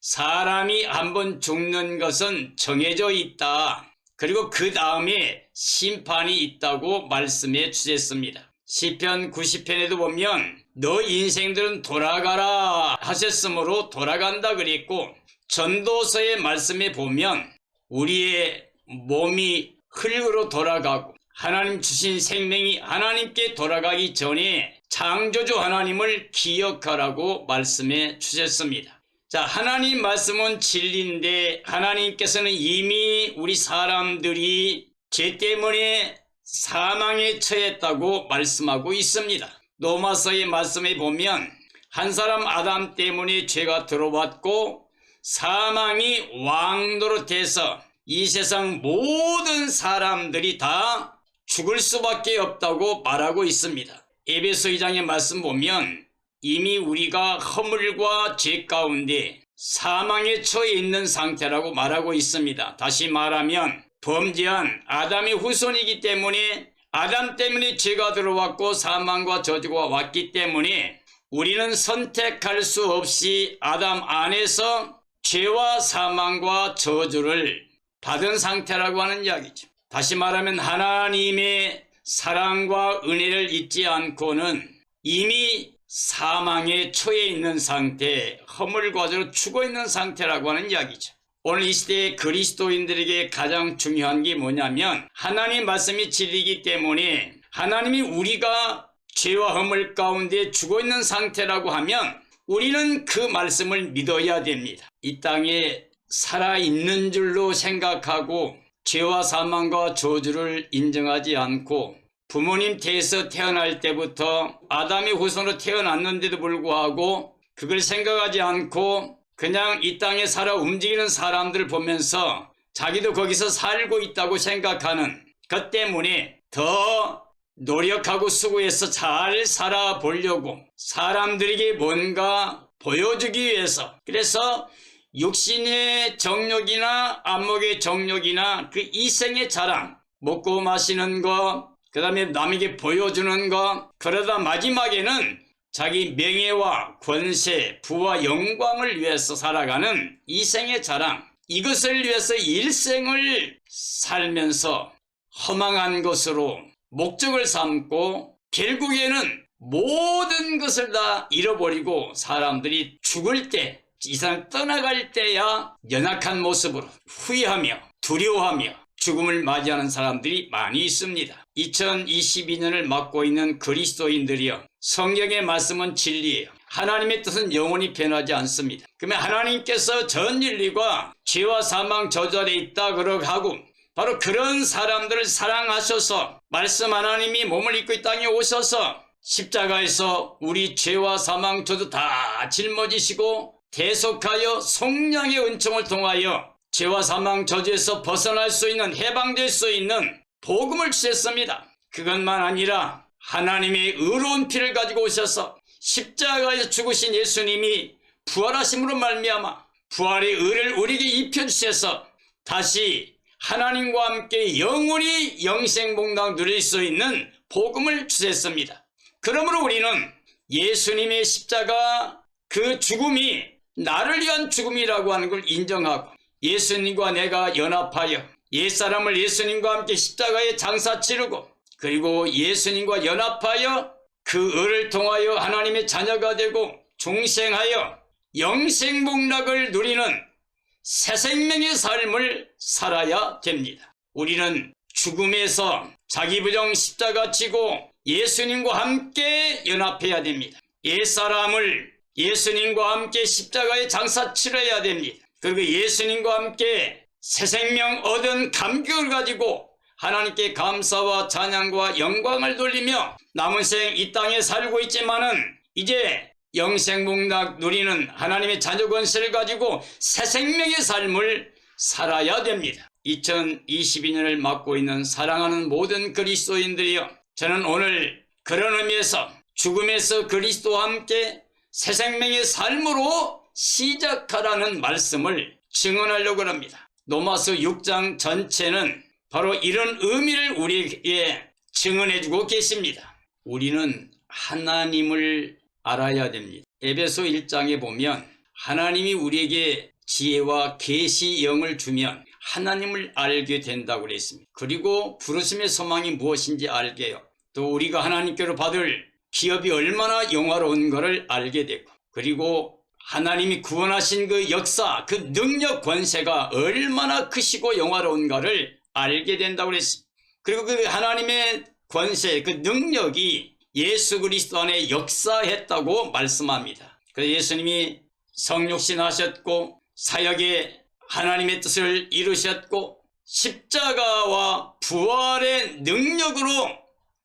사람이 한번 죽는 것은 정해져 있다. 그리고 그 다음에 심판이 있다고 말씀해 주셨습니다. 시편 90편에도 보면 너 인생들은 돌아가라 하셨으므로 돌아간다 그랬고, 전도서의 말씀에 보면 우리의 몸이 흙으로 돌아가고 하나님 주신 생명이 하나님께 돌아가기 전에 창조주 하나님을 기억하라고 말씀해 주셨습니다. 자, 하나님 말씀은 진리인데 하나님께서는 이미 우리 사람들이 죄 때문에 사망에 처했다고 말씀하고 있습니다. 로마서의 말씀에 보면 한 사람 아담 때문에 죄가 들어왔고 사망이 왕노릇해서 이 세상 모든 사람들이 다 죽을 수밖에 없다고 말하고 있습니다. 에베소 2장의 말씀 보면 이미 우리가 허물과 죄 가운데 사망에 처해 있는 상태라고 말하고 있습니다. 다시 말하면 범죄한 아담의 후손이기 때문에 아담 때문에 죄가 들어왔고 사망과 저주가 왔기 때문에 우리는 선택할 수 없이 아담 안에서 죄와 사망과 저주를 받은 상태라고 하는 이야기죠. 다시 말하면 하나님의 사랑과 은혜를 잊지 않고는 이미 사망에 처해 있는 상태, 허물과 죄로 죽어 있는 상태라고 하는 이야기죠. 오늘 이 시대의 그리스도인들에게 가장 중요한 게 뭐냐면 하나님 말씀이 진리이기 때문에 하나님이 우리가 죄와 허물 가운데 죽어 있는 상태라고 하면 우리는 그 말씀을 믿어야 됩니다. 이 땅에 살아있는 줄로 생각하고 죄와 사망과 저주를 인정하지 않고 부모님 태에서 태어날 때부터 아담의 후손으로 태어났는데도 불구하고 그걸 생각하지 않고 그냥 이 땅에 살아 움직이는 사람들을 보면서 자기도 거기서 살고 있다고 생각하는 것 때문에 더 노력하고 수고해서 잘 살아보려고 사람들에게 뭔가 보여주기 위해서, 그래서 육신의 정욕이나 안목의 정욕이나 그 이생의 자랑, 먹고 마시는 거, 그 다음에 남에게 보여주는 거, 그러다 마지막에는 자기 명예와 권세, 부와 영광을 위해서 살아가는 이생의 자랑, 이것을 위해서 일생을 살면서 허망한 것으로 목적을 삼고 결국에는 모든 것을 다 잃어버리고 사람들이 죽을 때, 이 세상을 떠나갈 때야 연약한 모습으로 후회하며 두려워하며 죽음을 맞이하는 사람들이 많이 있습니다. 2022년을 맞고 있는 그리스도인들이여, 성경의 말씀은 진리예요. 하나님의 뜻은 영원히 변하지 않습니다. 그러면 하나님께서 전 인류가 죄와 사망 저주 아래 있다 그러고 바로 그런 사람들을 사랑하셔서 말씀 하나님이 몸을 입고 이 땅에 오셔서 십자가에서 우리 죄와 사망 저주 다 짊어지시고 대속하여 성령의 은총을 통하여 죄와 사망 저주에서 벗어날 수 있는, 해방될 수 있는 복음을 주셨습니다. 그것만 아니라 하나님의 의로운 피를 가지고 오셔서 십자가에서 죽으신 예수님이 부활하심으로 말미암아 부활의 의를 우리에게 입혀주셔서 다시 하나님과 함께 영원히 영생복락 누릴 수 있는 복음을 주셨습니다. 그러므로 우리는 예수님의 십자가 그 죽음이 나를 위한 죽음이라고 하는 걸 인정하고 예수님과 내가 연합하여 옛사람을 예수님과 함께 십자가에 장사 치르고 그리고 예수님과 연합하여 그 의를 통하여 하나님의 자녀가 되고 중생하여 영생복락을 누리는 새 생명의 삶을 살아야 됩니다. 우리는 죽음에서 자기 부정 십자가 지고 예수님과 함께 연합해야 됩니다. 옛사람을 예수님과 함께 십자가에 장사 치러야 됩니다. 그리고 예수님과 함께 새 생명 얻은 감격을 가지고 하나님께 감사와 찬양과 영광을 돌리며 남은 생 이 땅에 살고 있지만은 이제 영생복락 누리는 하나님의 자녀 권세를 가지고 새 생명의 삶을 살아야 됩니다. 2022년을 맞고 있는 사랑하는 모든 그리스도인들이여, 저는 오늘 그런 의미에서 죽음에서 그리스도와 함께 새 생명의 삶으로 시작하라는 말씀을 증언하려고 합니다. 로마서 6장 전체는 바로 이런 의미를 우리에게 증언해주고 계십니다. 우리는 하나님을 알아야 됩니다. 에베소 1장에 보면 하나님이 우리에게 지혜와 계시 영을 주면 하나님을 알게 된다고 그랬습니다. 그리고 부르심의 소망이 무엇인지 알게 해요. 또 우리가 하나님께로 받을 기업이 얼마나 영화로운 것을 알게 되고, 그리고 하나님이 구원하신 그 역사, 그 능력 권세가 얼마나 크시고 영화로운가를 알게 된다고 그랬습니다. 그리고 그 하나님의 권세, 그 능력이 예수 그리스도 안에 역사했다고 말씀합니다. 그래서 예수님이 성육신 하셨고 사역에 하나님의 뜻을 이루셨고 십자가와 부활의 능력으로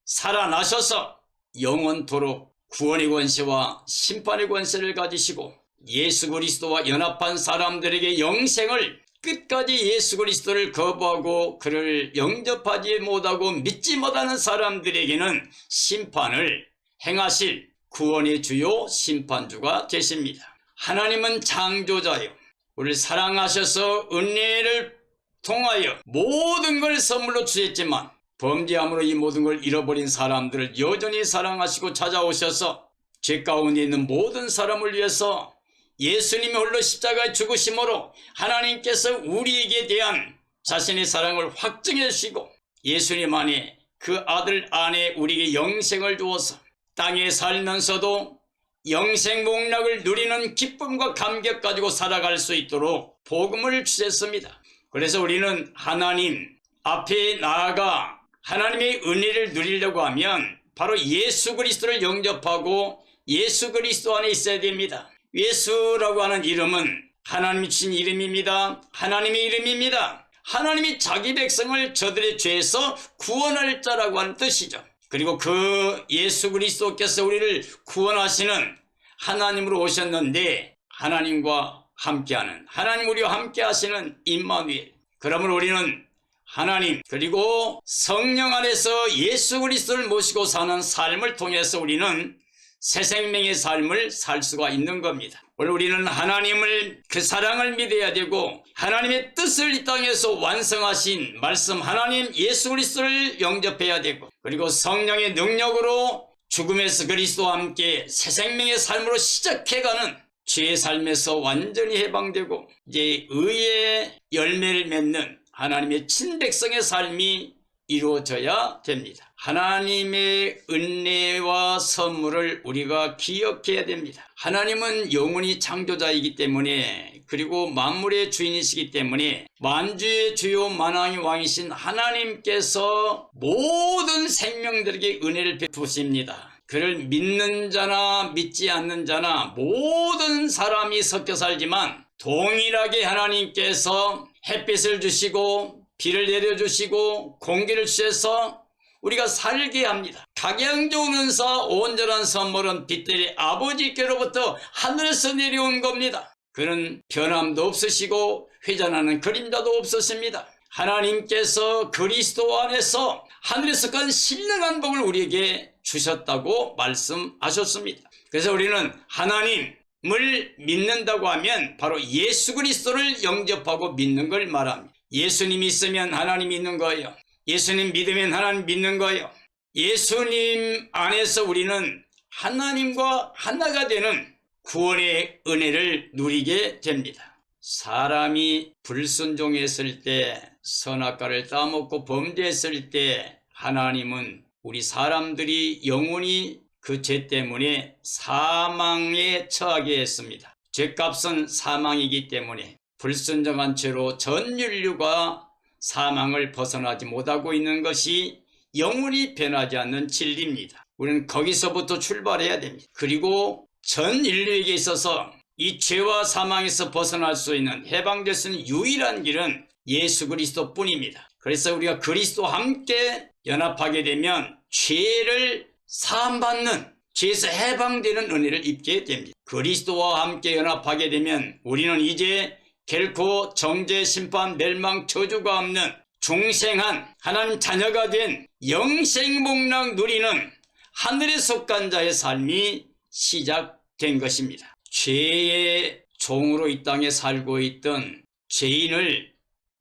살아나셔서 영원토록 구원의 권세와 심판의 권세를 가지시고 예수 그리스도와 연합한 사람들에게 영생을, 끝까지 예수 그리스도를 거부하고 그를 영접하지 못하고 믿지 못하는 사람들에게는 심판을 행하실 구원의 주요 심판주가 되십니다. 하나님은 창조자요, 우리를 사랑하셔서 은혜를 통하여 모든 걸 선물로 주셨지만 범죄함으로 이 모든 걸 잃어버린 사람들을 여전히 사랑하시고 찾아오셔서 죄 가운데 있는 모든 사람을 위해서 예수님이 홀로 십자가에 죽으심으로 하나님께서 우리에게 대한 자신의 사랑을 확증해 주시고 예수님 안에 그 아들 안에 우리에게 영생을 주어서 땅에 살면서도 영생 복락을 누리는 기쁨과 감격 가지고 살아갈 수 있도록 복음을 주셨습니다. 그래서 우리는 하나님 앞에 나아가 하나님의 은혜를 누리려고 하면 바로 예수 그리스도를 영접하고 예수 그리스도 안에 있어야 됩니다. 예수라고 하는 이름은 하나님이 주신 이름입니다. 하나님의 이름입니다. 하나님이 자기 백성을 저들의 죄에서 구원할 자라고 하는 뜻이죠. 그리고 그 예수 그리스도께서 우리를 구원하시는 하나님으로 오셨는데 하나님과 함께하는, 하나님 우리와 함께 하시는 임마누엘. 그러므로 우리는 하나님 그리고 성령 안에서 예수 그리스도를 모시고 사는 삶을 통해서 우리는 새 생명의 삶을 살 수가 있는 겁니다. 오늘 우리는 하나님을, 그 사랑을 믿어야 되고 하나님의 뜻을 이 땅에서 완성하신 말씀 하나님 예수 그리스도를 영접해야 되고, 그리고 성령의 능력으로 죽음에서 그리스도와 함께 새 생명의 삶으로 시작해가는 죄의 삶에서 완전히 해방되고 이제 의의 열매를 맺는 하나님의 친백성의 삶이 이루어져야 됩니다. 하나님의 은혜와 선물을 우리가 기억해야 됩니다. 하나님은 영원히 창조자이기 때문에, 그리고 만물의 주인이시기 때문에 만주의 주요 만왕의 왕이신 하나님께서 모든 생명들에게 은혜를 베푸십니다. 그를 믿는 자나 믿지 않는 자나 모든 사람이 섞여 살지만 동일하게 하나님께서 햇빛을 주시고 비를 내려주시고 공기를 주셔서 우리가 살게 합니다. 각양 좋은 은사 온전한 선물은 빛들의 아버지께로부터 하늘에서 내려온 겁니다. 그는 변함도 없으시고 회전하는 그림자도 없으십니다. 하나님께서 그리스도 안에서 하늘에서 간 신령한 복을 우리에게 주셨다고 말씀하셨습니다. 그래서 우리는 하나님을 믿는다고 하면 바로 예수 그리스도를 영접하고 믿는 걸 말합니다. 예수님 있으면 하나님 있는 거예요. 예수님 믿으면 하나님 믿는 거예요. 예수님 안에서 우리는 하나님과 하나가 되는 구원의 은혜를 누리게 됩니다. 사람이 불순종했을 때, 선악과를 따먹고 범죄했을 때 하나님은 우리 사람들이 영원히 그 죄 때문에 사망에 처하게 했습니다. 죄값은 사망이기 때문에 불순종한 죄로 전 인류가 사망을 벗어나지 못하고 있는 것이 영원히 변하지 않는 진리입니다. 우리는 거기서부터 출발해야 됩니다. 그리고 전 인류에게 있어서 이 죄와 사망에서 벗어날 수 있는, 해방될 수 있는 유일한 길은 예수 그리스도 뿐입니다. 그래서 우리가 그리스도와 함께 연합하게 되면 죄를 사함받는, 죄에서 해방되는 은혜를 입게 됩니다. 그리스도와 함께 연합하게 되면 우리는 이제 결코 정죄, 심판, 멸망, 저주가 없는 중생한 하나님 자녀가 된 영생복락 누리는 하늘에 속한 자의 삶이 시작된 것입니다. 죄의 종으로 이 땅에 살고 있던 죄인을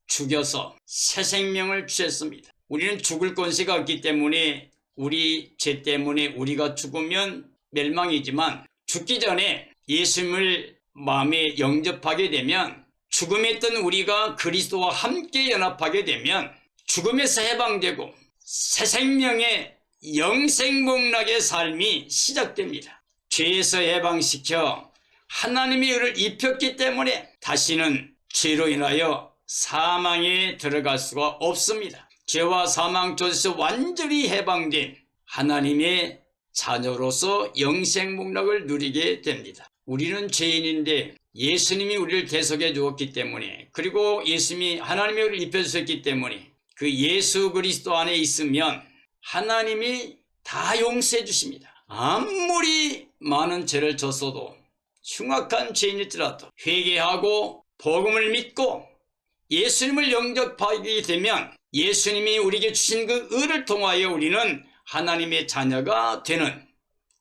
죽여서 새 생명을 주셨습니다. 우리는 죽을 권세가 없기 때문에 우리 죄 때문에 우리가 죽으면 멸망이지만 죽기 전에 예수님을 마음에 영접하게 되면 죽음에 있던 우리가 그리스도와 함께 연합하게 되면 죽음에서 해방되고 새 생명의 영생복락의 삶이 시작됩니다. 죄에서 해방시켜 하나님의 의를 입혔기 때문에 다시는 죄로 인하여 사망에 들어갈 수가 없습니다. 죄와 사망 조에서 완전히 해방된 하나님의 자녀로서 영생복락을 누리게 됩니다. 우리는 죄인인데 예수님이 우리를 대속해 주었기 때문에, 그리고 예수님이 하나님의 의를 입혀주셨기 때문에 그 예수 그리스도 안에 있으면 하나님이 다 용서해 주십니다. 아무리 많은 죄를 졌어도, 흉악한 죄인일지라도 회개하고 복음을 믿고 예수님을 영접하게 되면 예수님이 우리에게 주신 그 의를 통하여 우리는 하나님의 자녀가 되는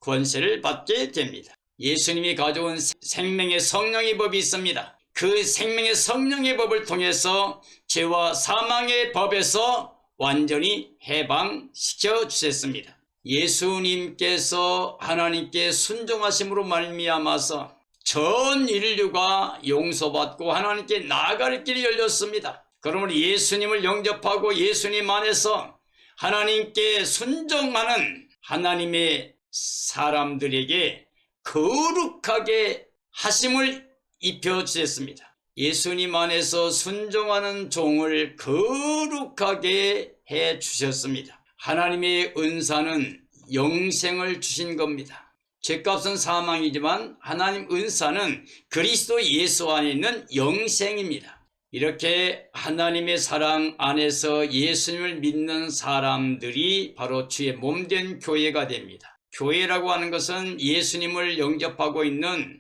권세를 받게 됩니다. 예수님이 가져온 생명의 성령의 법이 있습니다. 그 생명의 성령의 법을 통해서 죄와 사망의 법에서 완전히 해방시켜 주셨습니다. 예수님께서 하나님께 순종하심으로 말미암아서 전 인류가 용서받고 하나님께 나아갈 길이 열렸습니다. 그러므로 예수님을 영접하고 예수님 안에서 하나님께 순종하는 하나님의 사람들에게 거룩하게 하심을 입혀주셨습니다. 예수님 안에서 순종하는 종을 거룩하게 해주셨습니다. 하나님의 은사는 영생을 주신 겁니다. 죄값은 사망이지만 하나님 은사는 그리스도 예수 안에 있는 영생입니다. 이렇게 하나님의 사랑 안에서 예수님을 믿는 사람들이 바로 주의 몸된 교회가 됩니다. 교회라고 하는 것은 예수님을 영접하고 있는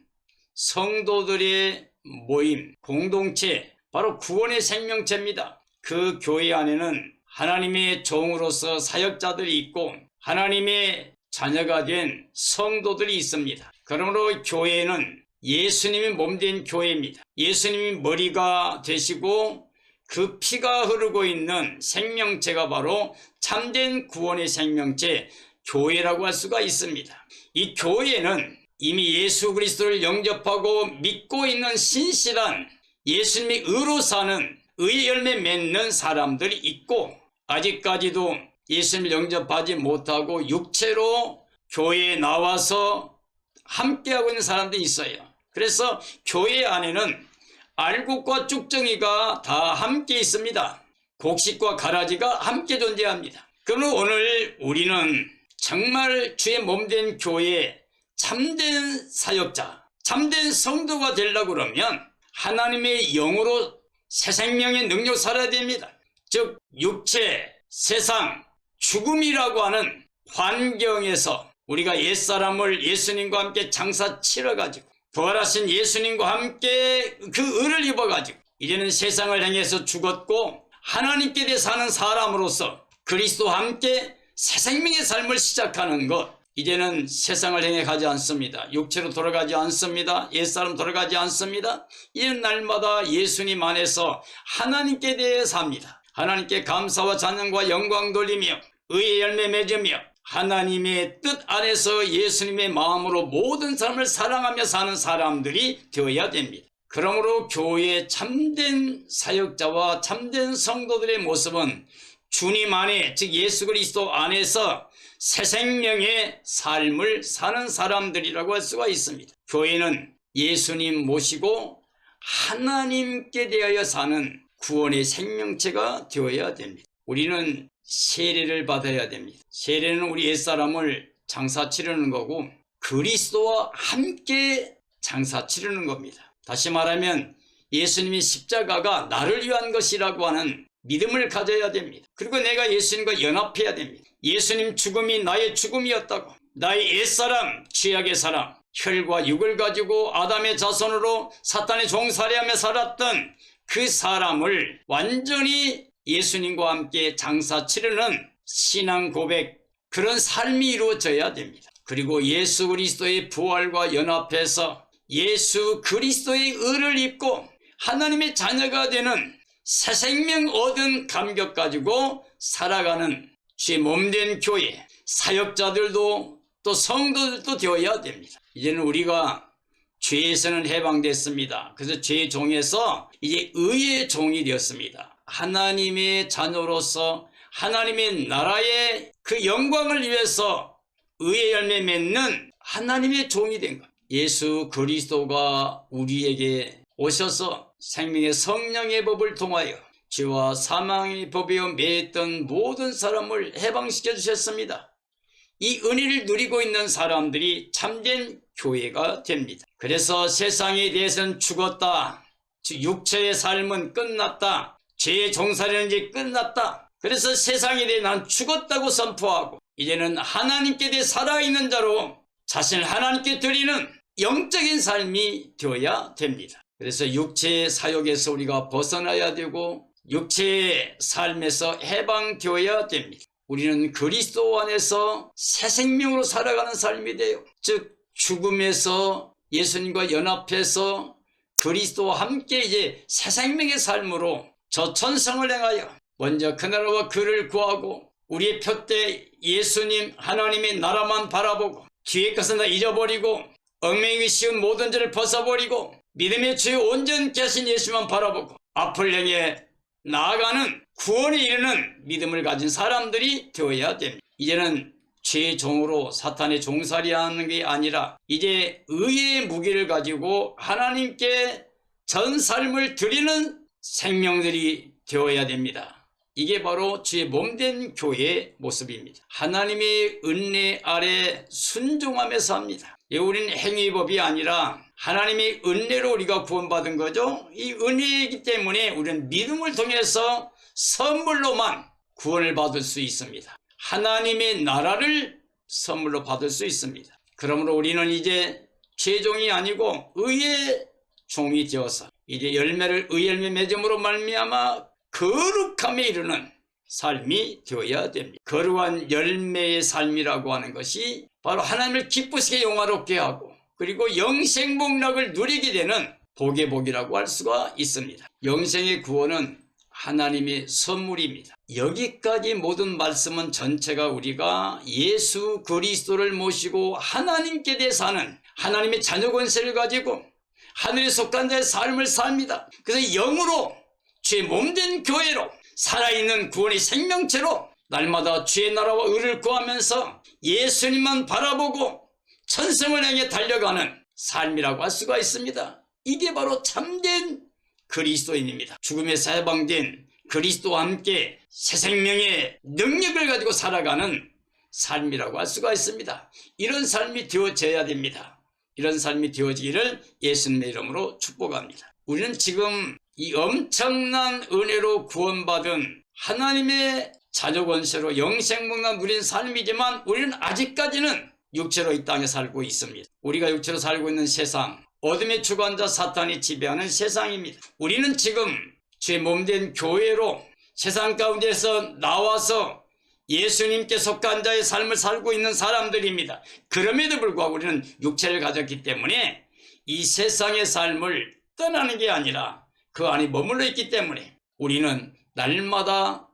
성도들의 모임, 공동체, 바로 구원의 생명체입니다. 그 교회 안에는 하나님의 종으로서 사역자들이 있고 하나님의 자녀가 된 성도들이 있습니다. 그러므로 교회는 예수님이 몸된 교회입니다. 예수님이 머리가 되시고 그 피가 흐르고 있는 생명체가 바로 참된 구원의 생명체 교회라고 할 수가 있습니다. 이 교회는 이미 예수 그리스도를 영접하고 믿고 있는 신실한 예수님의 의로 사는 의의 열매 맺는 사람들이 있고, 아직까지도 예수님을 영접하지 못하고 육체로 교회에 나와서 함께하고 있는 사람들이 있어요. 그래서 교회 안에는 알곡과 쭉정이가 다 함께 있습니다. 곡식과 가라지가 함께 존재합니다. 그러면 오늘 우리는 정말 주의 몸된 교회에 참된 사역자, 참된 성도가 되려고 그러면 하나님의 영으로 새 생명의 능력 살아야 됩니다. 즉 육체, 세상, 죽음이라고 하는 환경에서 우리가 옛사람을 예수님과 함께 장사 치러가지고 부활하신 예수님과 함께 그 의를 입어가지고 이제는 세상을 향해서 죽었고 하나님께 대해 사는 사람으로서 그리스도와 함께 새 생명의 삶을 시작하는 것, 이제는 세상을 향해 가지 않습니다. 육체로 돌아가지 않습니다. 옛사람 돌아가지 않습니다. 이제는 날마다 예수님 안에서 하나님께 대해 삽니다. 하나님께 감사와 찬양과 영광 돌리며 의의 열매 맺으며 하나님의 뜻 안에서 예수님의 마음으로 모든 사람을 사랑하며 사는 사람들이 되어야 됩니다. 그러므로 교회의 참된 사역자와 참된 성도들의 모습은 주님 안에, 즉 예수 그리스도 안에서 새 생명의 삶을 사는 사람들이라고 할 수가 있습니다. 교회는 예수님 모시고 하나님께 대하여 사는 구원의 생명체가 되어야 됩니다. 우리는 세례를 받아야 됩니다. 세례는 우리 옛사람을 장사 치르는 거고 그리스도와 함께 장사 치르는 겁니다. 다시 말하면 예수님의 십자가가 나를 위한 것이라고 하는 믿음을 가져야 됩니다. 그리고 내가 예수님과 연합해야 됩니다. 예수님 죽음이 나의 죽음이었다고, 나의 옛사람, 죄악의 사람, 혈과 육을 가지고 아담의 자손으로 사탄의 종살이하며 살았던 그 사람을 완전히 예수님과 함께 장사 치르는 신앙 고백, 그런 삶이 이루어져야 됩니다. 그리고 예수 그리스도의 부활과 연합해서 예수 그리스도의 의를 입고 하나님의 자녀가 되는 새 생명 얻은 감격 가지고 살아가는 주의 몸된 교회, 사역자들도 또 성도들도 되어야 됩니다. 이제는 우리가 죄에서는 해방됐습니다. 그래서 죄의 종에서 이제 의의 종이 되었습니다. 하나님의 자녀로서 하나님의 나라의 그 영광을 위해서 의의 열매 맺는 하나님의 종이 된 것. 예수 그리스도가 우리에게 오셔서 생명의 성령의 법을 통하여 죄와 사망의 법에 매였던 모든 사람을 해방시켜 주셨습니다. 이 은혜를 누리고 있는 사람들이 참된 교회가 됩니다. 그래서 세상에 대해서는 죽었다. 육체의 삶은 끝났다. 죄의 종살이는 이제 끝났다. 그래서 세상에 대해 난 죽었다고 선포하고 이제는 하나님께 대해 살아있는 자로 자신을 하나님께 드리는 영적인 삶이 되어야 됩니다. 그래서 육체의 사욕에서 우리가 벗어나야 되고 육체의 삶에서 해방되어야 됩니다. 우리는 그리스도 안에서 새 생명으로 살아가는 삶이 돼요. 즉 죽음에서 예수님과 연합해서 그리스도와 함께 이제 새 생명의 삶으로 저 천성을 행하여 먼저 그 나라와 그를 구하고 우리의 표대 예수님 하나님의 나라만 바라보고 뒤의 것은 다 잊어버리고 얽매이기 쉬운 모든 죄를 벗어버리고 믿음의 주의 온전케 하신 예수만 바라보고 앞을 향해 나아가는 구원에 이르는 믿음을 가진 사람들이 되어야 됩니다. 이제는 죄의 종으로 사탄의 종살이하는 게 아니라 이제 의의 무기를 가지고 하나님께 전 삶을 드리는 생명들이 되어야 됩니다. 이게 바로 주의 몸된 교회의 모습입니다. 하나님의 은혜 아래 순종하면서 합니다. 우리는 행위법이 아니라 하나님의 은혜로 우리가 구원받은 거죠. 이 은혜이기 때문에 우리는 믿음을 통해서 선물로만 구원을 받을 수 있습니다. 하나님의 나라를 선물로 받을 수 있습니다. 그러므로 우리는 이제 죄종이 아니고 의의 종이 되어서 이제 의의 열매 맺음으로 말미암아 거룩함에 이르는 삶이 되어야 됩니다. 거룩한 열매의 삶이라고 하는 것이 바로 하나님을 기쁘시게 영화롭게 하고 그리고 영생복락을 누리게 되는 복의 복이라고 할 수가 있습니다. 영생의 구원은 하나님의 선물입니다. 여기까지 모든 말씀은 전체가 우리가 예수 그리스도를 모시고 하나님께 대해 사는 하나님의 자녀 권세를 가지고 하늘에 속한 자의 삶을 삽니다. 그래서 영으로 주의 몸된 교회로 살아있는 구원의 생명체로 날마다 주의 나라와 의를 구하면서 예수님만 바라보고 천성을 향해 달려가는 삶이라고 할 수가 있습니다. 이게 바로 참된 그리스도인입니다. 죽음에서 해방된 그리스도와 함께 새 생명의 능력을 가지고 살아가는 삶이라고 할 수가 있습니다. 이런 삶이 되어져야 됩니다. 이런 삶이 되어지기를 예수님의 이름으로 축복합니다. 우리는 지금 이 엄청난 은혜로 구원받은 하나님의 자녀 권세로 영생복락 누린 삶이지만 우리는 아직까지는 육체로 이 땅에 살고 있습니다. 우리가 육체로 살고 있는 세상, 어둠의 주관자 사탄이 지배하는 세상입니다. 우리는 지금 주의 몸된 교회로 세상 가운데서 나와서 예수님께 속한 자의 삶을 살고 있는 사람들입니다. 그럼에도 불구하고 우리는 육체를 가졌기 때문에 이 세상의 삶을 떠나는 게 아니라 그 안에 머물러 있기 때문에 우리는 날마다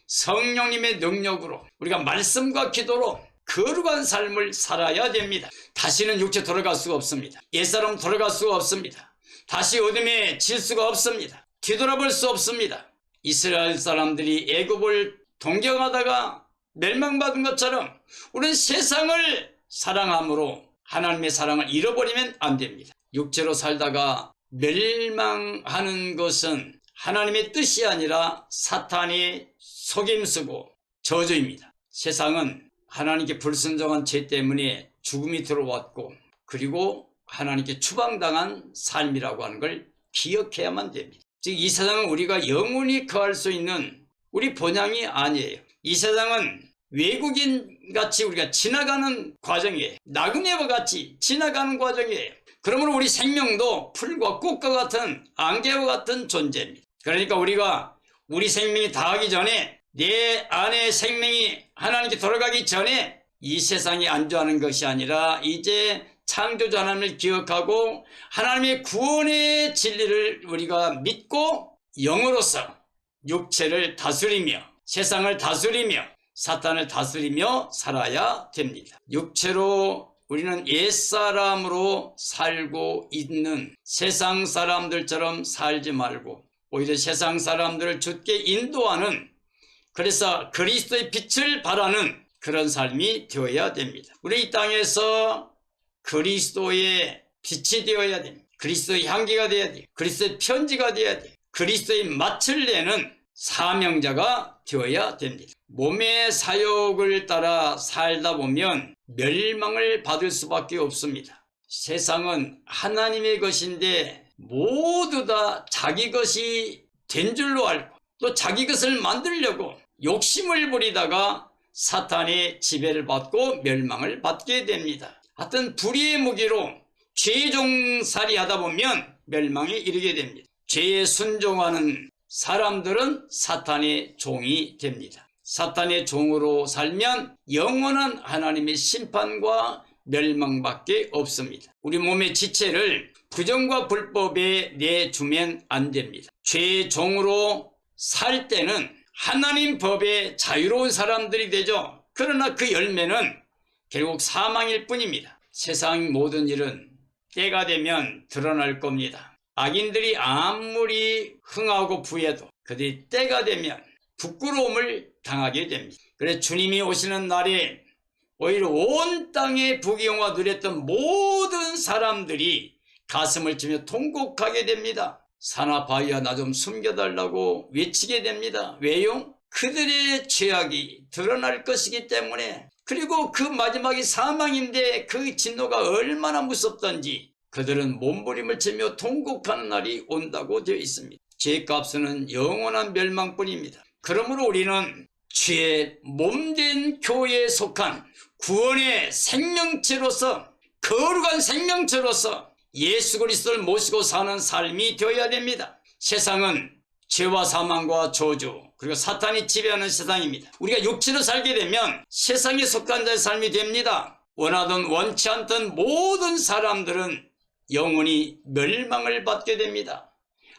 성령님의 능력으로 우리가 말씀과 기도로 거룩한 삶을 살아야 됩니다. 다시는 육체 돌아갈 수가 없습니다. 옛사람 돌아갈 수가 없습니다. 다시 어둠에 질 수가 없습니다. 뒤돌아볼 수 없습니다. 이스라엘 사람들이 애굽을 동경하다가 멸망받은 것처럼 우리는 세상을 사랑함으로 하나님의 사랑을 잃어버리면 안 됩니다. 육체로 살다가 멸망하는 것은 하나님의 뜻이 아니라 사탄이 속임수고 저주입니다. 세상은 하나님께 불순종한 죄 때문에 죽음이 들어왔고 그리고 하나님께 추방당한 삶이라고 하는 걸 기억해야만 됩니다. 즉 이 세상은 우리가 영원히 거할 수 있는 우리 본향이 아니에요. 이 세상은 외국인같이 우리가 지나가는 과정이에요. 나그네와 같이 지나가는 과정이에요. 그러므로 우리 생명도 풀과 꽃과 같은 안개와 같은 존재입니다. 그러니까 우리가 우리 생명이 다하기 전에 내 안의 생명이 하나님께 돌아가기 전에 이 세상에 안주하는 것이 아니라 이제 창조자 하나님을 기억하고 하나님의 구원의 진리를 우리가 믿고 영으로서 육체를 다스리며 세상을 다스리며 사탄을 다스리며 살아야 됩니다. 육체로 우리는 옛사람으로 살고 있는 세상 사람들처럼 살지 말고 오히려 세상 사람들을 주께 인도하는, 그래서 그리스도의 빛을 발하는 그런 삶이 되어야 됩니다. 우리 이 땅에서 그리스도의 빛이 되어야 됩니다. 그리스도의 향기가 되어야 돼요. 그리스도의 편지가 되어야 돼요. 그리스도의 맛을 내는 사명자가 되어야 됩니다. 몸의 사욕을 따라 살다 보면 멸망을 받을 수밖에 없습니다. 세상은 하나님의 것인데 모두 다 자기 것이 된 줄로 알고 또 자기 것을 만들려고 욕심을 부리다가 사탄의 지배를 받고 멸망을 받게 됩니다. 하여튼 불의의 무기로 죄종살이 하다 보면 멸망에 이르게 됩니다. 죄에 순종하는 사람들은 사탄의 종이 됩니다. 사탄의 종으로 살면 영원한 하나님의 심판과 멸망밖에 없습니다. 우리 몸의 지체를 부정과 불법에 내주면 안 됩니다. 죄의 종으로 살 때는 하나님 법에 자유로운 사람들이 되죠. 그러나 그 열매는 결국 사망일 뿐입니다. 세상 모든 일은 때가 되면 드러날 겁니다. 악인들이 아무리 흥하고 부해도 그들이 때가 되면 부끄러움을 당하게 됩니다. 그래서 주님이 오시는 날에 오히려 온 땅에 부귀영화 누렸던 모든 사람들이 가슴을 치며 통곡하게 됩니다. 사나바위야 나 좀 숨겨달라고 외치게 됩니다. 왜요? 그들의 죄악이 드러날 것이기 때문에. 그리고 그 마지막이 사망인데 그 진노가 얼마나 무섭던지 그들은 몸부림을 치며 통곡하는 날이 온다고 되어 있습니다. 죄값은 영원한 멸망뿐입니다. 그러므로 우리는 주의 몸된 교회에 속한 구원의 생명체로서, 거룩한 생명체로서 예수 그리스도를 모시고 사는 삶이 되어야 됩니다. 세상은 죄와 사망과 저주 그리고 사탄이 지배하는 세상입니다. 우리가 육체로 살게 되면 세상에 속한 자의 삶이 됩니다. 원하든 원치 않던 모든 사람들은 영원히 멸망을 받게 됩니다.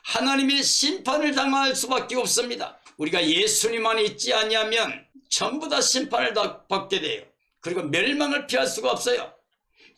하나님의 심판을 당할 수밖에 없습니다. 우리가 예수님 안에 있지 아니하면 전부 다 심판을 받게 돼요. 그리고 멸망을 피할 수가 없어요.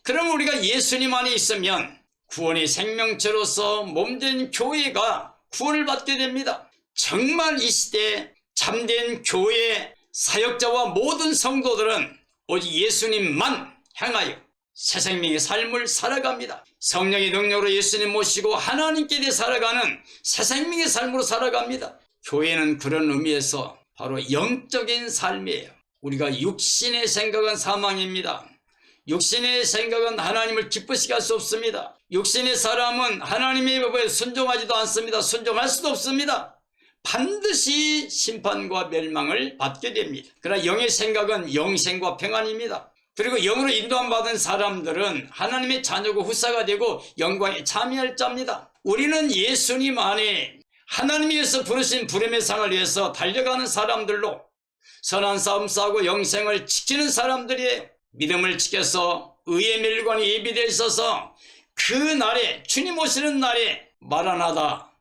그럼 우리가 예수님 안에 있으면 구원의 생명체로서 몸된 교회가 구원을 받게 됩니다. 정말 이 시대에 참된 교회 사역자와 모든 성도들은 오직 예수님만 향하여 새 생명의 삶을 살아갑니다. 성령의 능력으로 예수님 모시고 하나님께 대해 살아가는 새 생명의 삶으로 살아갑니다. 교회는 그런 의미에서 바로 영적인 삶이에요. 우리가 육신의 생각은 사망입니다. 육신의 생각은 하나님을 기쁘시게 할 수 없습니다. 육신의 사람은 하나님의 법에 순종하지도 않습니다. 순종할 수도 없습니다. 반드시 심판과 멸망을 받게 됩니다. 그러나 영의 생각은 영생과 평안입니다. 그리고 영으로 인도함 받은 사람들은 하나님의 자녀고 후사가 되고 영광에 참여할 자입니다. 우리는 예수님 안에 하나님이 위해서 부르신 부름의 상을 위해서 달려가는 사람들로 선한 싸움 싸우고 영생을 지키는 사람들이에요. 믿음을 지켜서 의의 멸관이 예비되어 있어서 그 날에, 주님 오시는 날에 마라나다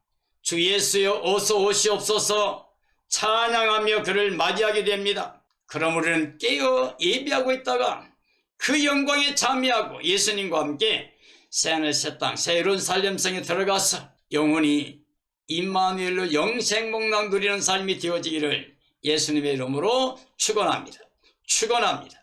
주 예수여 어서 오시옵소서 찬양하며 그를 맞이하게 됩니다. 그럼 우리는 깨어 예비하고 있다가 그 영광에 참여하고 예수님과 함께 새하늘 새 땅 새로운 살림성에 들어가서 영원히 임마누엘로 영생목락 누리는 삶이 되어지기를 예수님의 이름으로 축원합니다. 축원합니다.